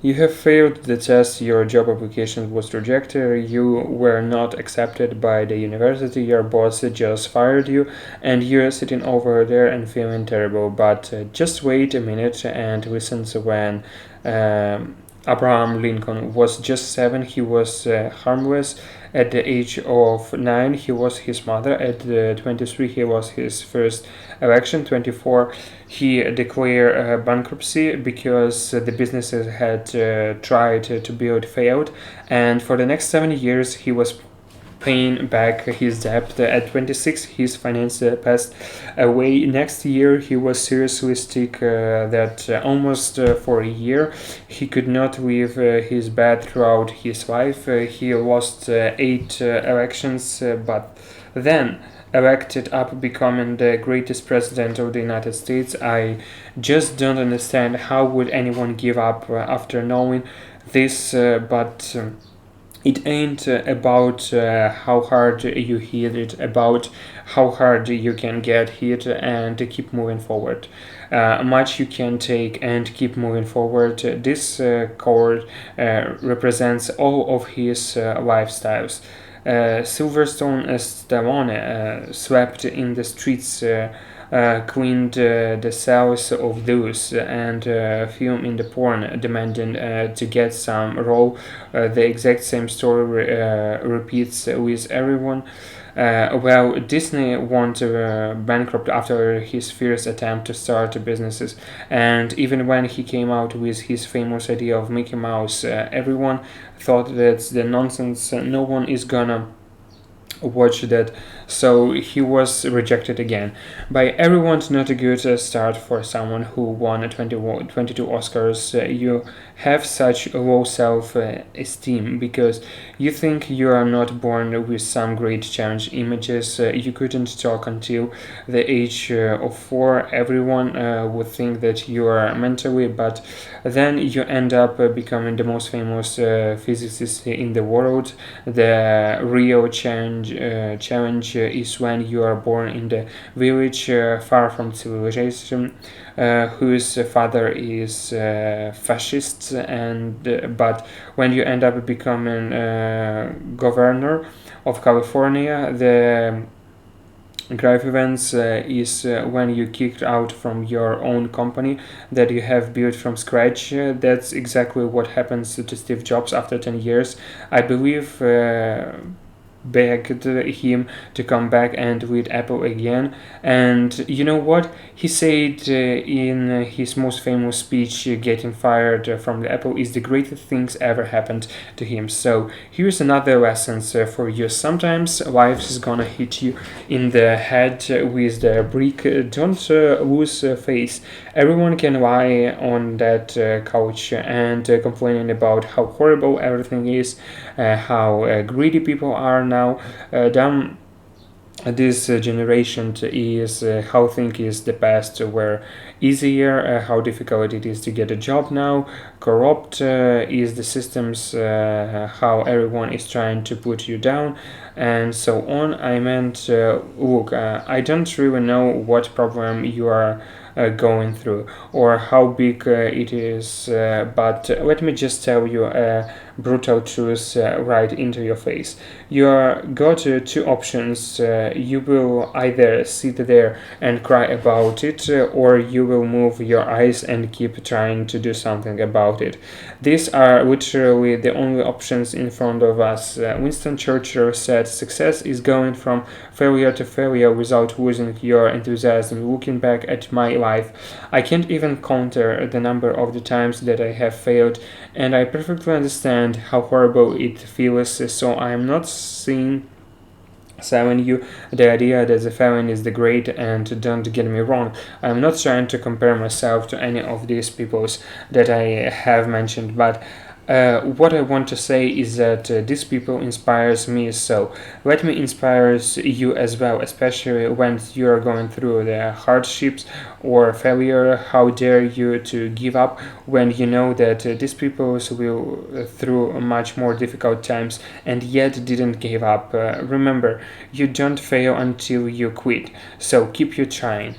You have failed the test, your job application was rejected, you were not accepted by the university, your boss just fired you, and you're sitting over there and feeling terrible. But just wait a minute and listen to when Abraham Lincoln was just 7, he was harmless. At the age of 9, he was his mother. At 23, he was his first election. 24, he declared bankruptcy because the businesses had tried to build failed. And for the next 7 years, he was paying back his debt. At 26, his finance passed away. Next year, he was seriously sick that almost for a year he could not leave his bed throughout his life. He lost 8 elections, but then elected up becoming the greatest president of the United States. I just don't understand how would anyone give up after knowing this, but it ain't about how hard you hit it, about how hard you can get hit and keep moving forward. Much you can take and keep moving forward. This chord represents all of his lifestyles. Silverstone Stallone swept in the streets, cleaned the cells of those, and filmed in the porn, demanding to get some role. The exact same story repeats with everyone. Well, Disney went bankrupt after his first attempt to start businesses, and even when he came out with his famous idea of Mickey Mouse, everyone thought that's the nonsense. No one is gonna watch that, so he was rejected again by everyone. Not a good start for someone who won 22 Oscars. You have such low self-esteem because you think you are not born with some great challenge images. You couldn't talk until the age of 4. Everyone would think that you are mentally, but then you end up becoming the most famous physicist in the world. The real challenge is when you are born in the village far from civilization, whose father is fascist, and but when you end up becoming governor of California, the grave events is when you kicked out from your own company that you have built from scratch. That's exactly what happens to Steve Jobs after 10 years. I believe begged him to come back and lead Apple again. And you know what? He said in his most famous speech, getting fired from the Apple is the greatest things ever happened to him. So here's another lesson for you. Sometimes life is gonna hit you in the head with the brick. Don't lose face. Everyone can lie on that couch and complaining about how horrible everything is, how greedy people are now. Then this generation is how things is the past were easier, how difficult it is to get a job now, corrupt is the systems, how everyone is trying to put you down, and so on. I meant, look, I don't really know what problem you are going through or how big it is, but let me just tell you a brutal truth right into your face. You got two options. You will either sit there and cry about it, or you will move your eyes and keep trying to do something about it. These are literally the only options in front of us. Winston Churchill said, success is going from failure to failure without losing your enthusiasm. Looking back at my life, I can't even counter the number of the times that I have failed, and I perfectly understand how horrible it feels. So I am not selling you the idea that the failing is the great, and don't get me wrong, I'm not trying to compare myself to any of these peoples that I have mentioned, but what I want to say is that these people inspires me, so let me inspire you as well, especially when you are going through the hardships or failure. How dare you to give up when you know that these people will through much more difficult times and yet didn't give up. Remember, you don't fail until you quit, so keep you trying.